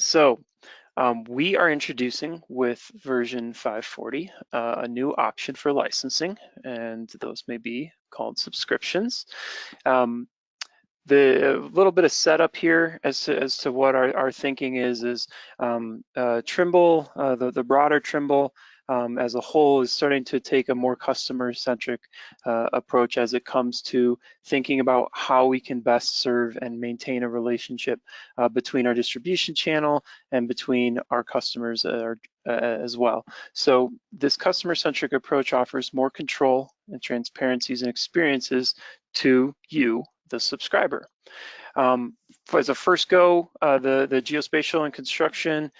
So we are introducing with version 540 a new option for licensing, and those may be called subscriptions. The little bit of setup here as to what our thinking is Trimble, the broader Trimble as a whole is starting to take a more customer-centric approach as it comes to thinking about how we can best serve and maintain a relationship between our distribution channel and between our customers as well. So this customer-centric approach offers more control and transparencies and experiences to you, the subscriber. As a first go, the geospatial and construction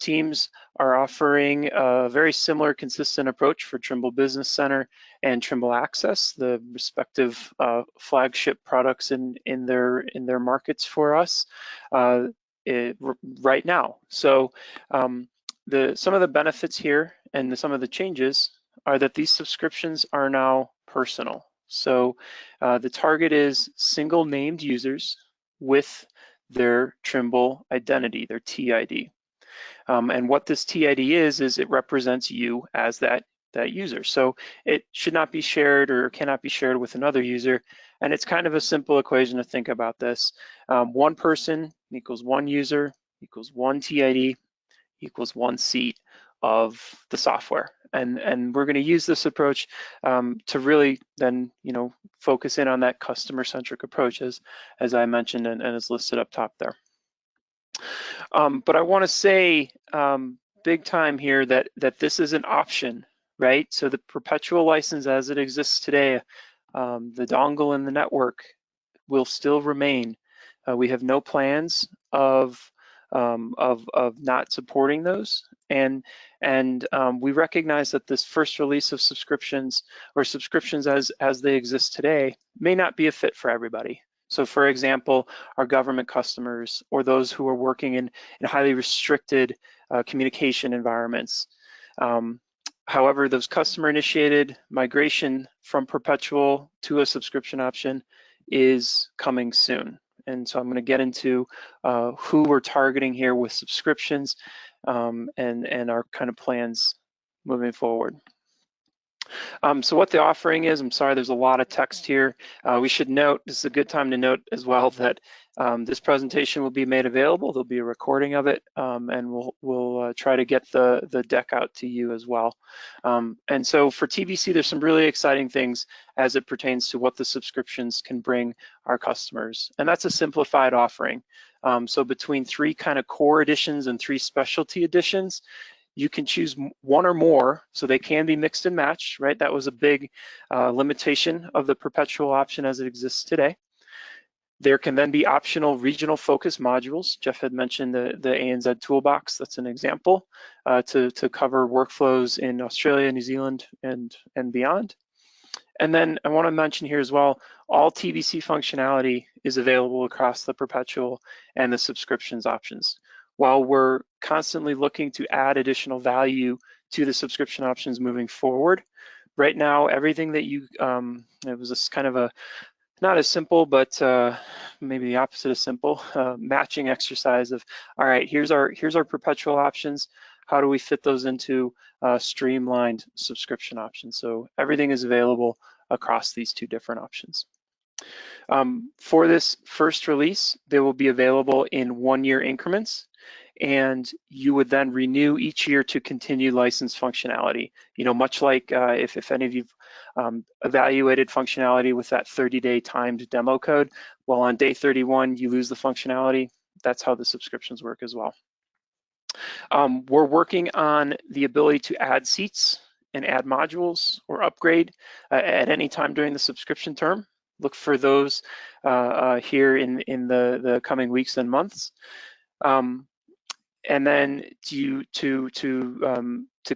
teams are offering a very similar, consistent approach for Trimble Business Center and Trimble Access, the respective flagship products in their markets for us right now. So some of the benefits here and some of the changes are that these subscriptions are now personal. So the target is single named users with their Trimble identity, their TID. And what this TID is it represents you as that user. So it should not be shared or cannot be shared with another user. And it's kind of a simple equation to think about this. One person equals one user equals one TID equals one seat of the software. And we're going to use this approach to really then, focus in on that customer-centric approach as I mentioned and is listed up top there. But I want to say big time here that this is an option, right? So the perpetual license as it exists today, the dongle and the network will still remain. We have no plans of not supporting those, and we recognize that this first release of subscriptions or subscriptions as they exist today may not be a fit for everybody. So for example, our government customers or those who are working in highly restricted communication environments. However, those customer initiated migration from perpetual to a subscription option is coming soon. And so I'm going to get into who we're targeting here with subscriptions and our kind of plans moving forward. So what the offering is, I'm sorry, there's a lot of text here. We should note, this is a good time to note as well that this presentation will be made available. There'll be a recording of it, and we'll try to get the deck out to you as well. And so for TBC, there's some really exciting things as it pertains to what the subscriptions can bring our customers. And that's a simplified offering. So between 3 kind of core editions and 3 specialty editions, you can choose one or more, so they can be mixed and matched, right? That was a big limitation of the perpetual option as it exists today. There can then be optional regional focus modules. Jeff had mentioned the ANZ toolbox, that's an example, to cover workflows in Australia, New Zealand, and beyond. And then I want to mention here as well, all TBC functionality is available across the perpetual and the subscriptions options. While we're constantly looking to add additional value to the subscription options moving forward, right now, everything that you, it was this kind of a, not as simple, but maybe the opposite of simple, matching exercise of, all right, here's our perpetual options. How do we fit those into streamlined subscription options? So everything is available across these 2 different options. For this first release, they will be available in 1-year increments, and you would then renew each year to continue license functionality. Much like if any of you've evaluated functionality with that 30-day timed demo code, well, on day 31, you lose the functionality. That's how the subscriptions work as well. We're working on the ability to add seats and add modules or upgrade at any time during the subscription term. Look for those here in the coming weeks and months. And then to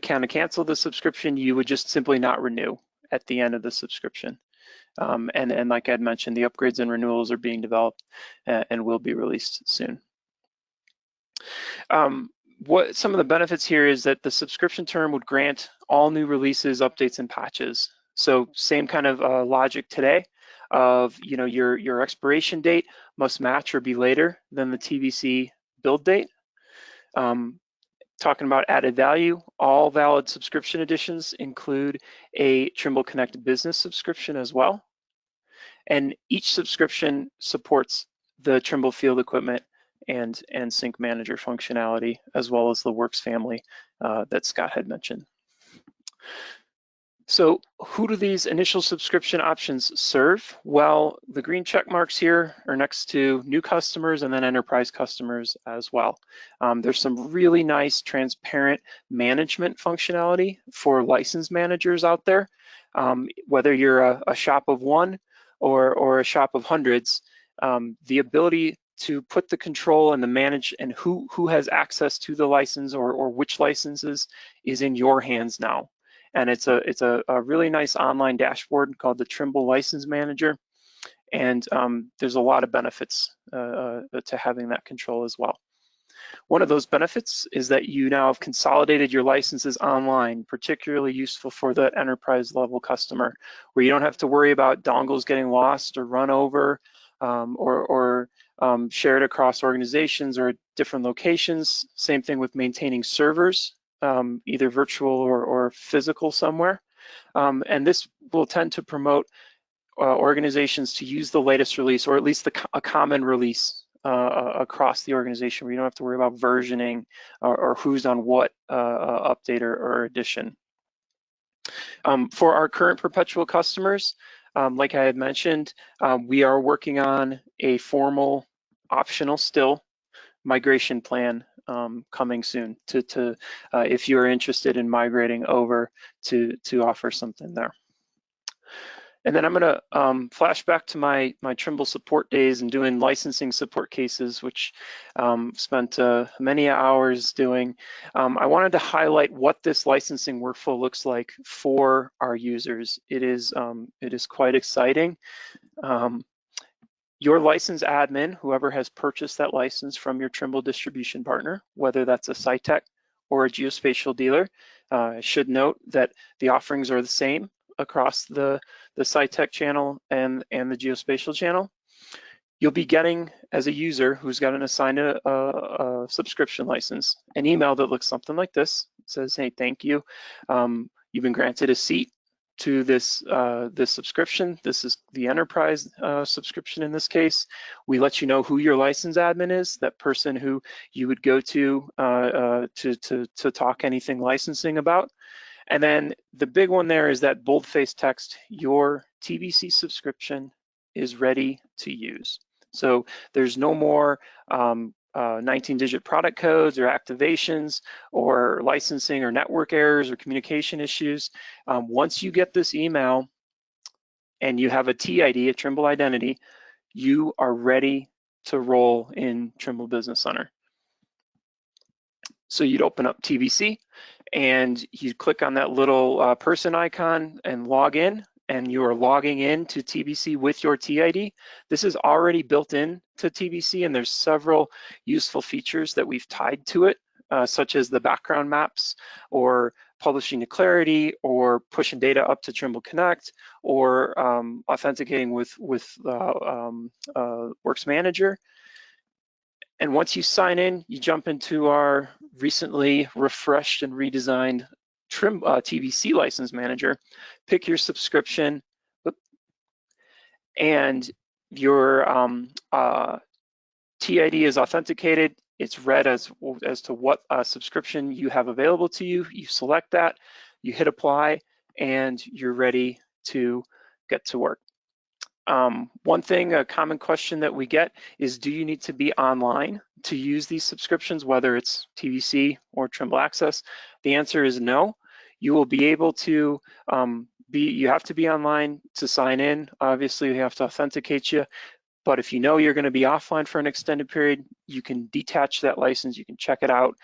kind of cancel the subscription, you would just simply not renew at the end of the subscription. And like I'd mentioned, the upgrades and renewals are being developed and will be released soon. What some of the benefits here is that the subscription term would grant all new releases, updates, and patches. So same kind of logic today of your expiration date must match or be later than the TBC build date. Talking about added value, all valid subscription editions include a Trimble Connect Business subscription as well. And each subscription supports the Trimble Field Equipment and Sync Manager functionality, as well as the Works family that Scott had mentioned. So who do these initial subscription options serve? Well, the green check marks here are next to new customers and then enterprise customers as well. There's some really nice transparent management functionality for license managers out there. Whether you're a shop of one or a shop of hundreds, the ability to put the control and the manage and who has access to the license or which licenses is in your hands now. And it's a really nice online dashboard called the Trimble License Manager. And there's a lot of benefits to having that control as well. One of those benefits is that you now have consolidated your licenses online, particularly useful for the enterprise level customer, where you don't have to worry about dongles getting lost or run over or shared across organizations or different locations. Same thing with maintaining servers, either virtual or physical somewhere. And this will tend to promote organizations to use the latest release, or at least a common release across the organization, where you don't have to worry about versioning or who's on what update or addition. For our current perpetual customers, like I had mentioned, we are working on a formal, optional still, migration plan coming soon to if you're interested in migrating over to offer something there. And then I'm going to flash back to my Trimble support days and doing licensing support cases, which spent many hours doing. I wanted to highlight what this licensing workflow looks like for our users. It is quite exciting. Your license admin, whoever has purchased that license from your Trimble distribution partner, whether that's a SciTech or a geospatial dealer, should note that the offerings are the same across the SciTech channel and the geospatial channel. You'll be getting, as a user who's got an assigned a subscription license, an email that looks something like this. It says, hey, thank you. You've been granted a seat to this subscription. This is the enterprise subscription in this case. We let you know who your license admin is, that person who you would go to talk anything licensing about. And then the big one there is that boldface text, your TBC subscription is ready to use. So there's no more 19-digit product codes or activations or licensing or network errors or communication issues. Once you get this email and you have a TID, a Trimble identity, you are ready to roll in Trimble Business Center. So you'd open up TBC and you click on that little person icon and log in, and you are logging in to TBC with your TID. This is already built in to TBC, and there's several useful features that we've tied to it, such as the background maps, or publishing to Clarity, or pushing data up to Trimble Connect, or authenticating with Works Manager. And once you sign in, you jump into our recently refreshed and redesigned TBC License Manager, pick your subscription, and your TID is authenticated. It's read as to what subscription you have available to you. You select that, you hit apply, and you're ready to get to work. One thing, a common question that we get is, do you need to be online to use these subscriptions, whether it's TBC or Trimble Access? The answer is no. You will be able to you have to be online to sign in. Obviously, we have to authenticate you. But if you know you're going to be offline for an extended period, you can detach that license, you can check it out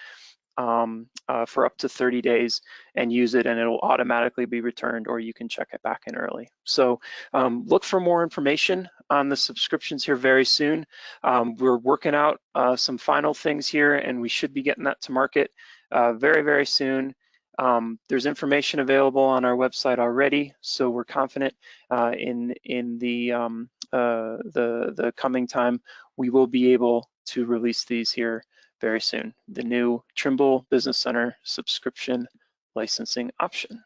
for up to 30 days and use it, and it'll automatically be returned, or you can check it back in early. So look for more information on the subscriptions here very soon. We're working out some final things here, and we should be getting that to market very, very soon. There's information available on our website already, so we're confident in the coming time we will be able to release these here very soon, the new Trimble Business Center subscription licensing option.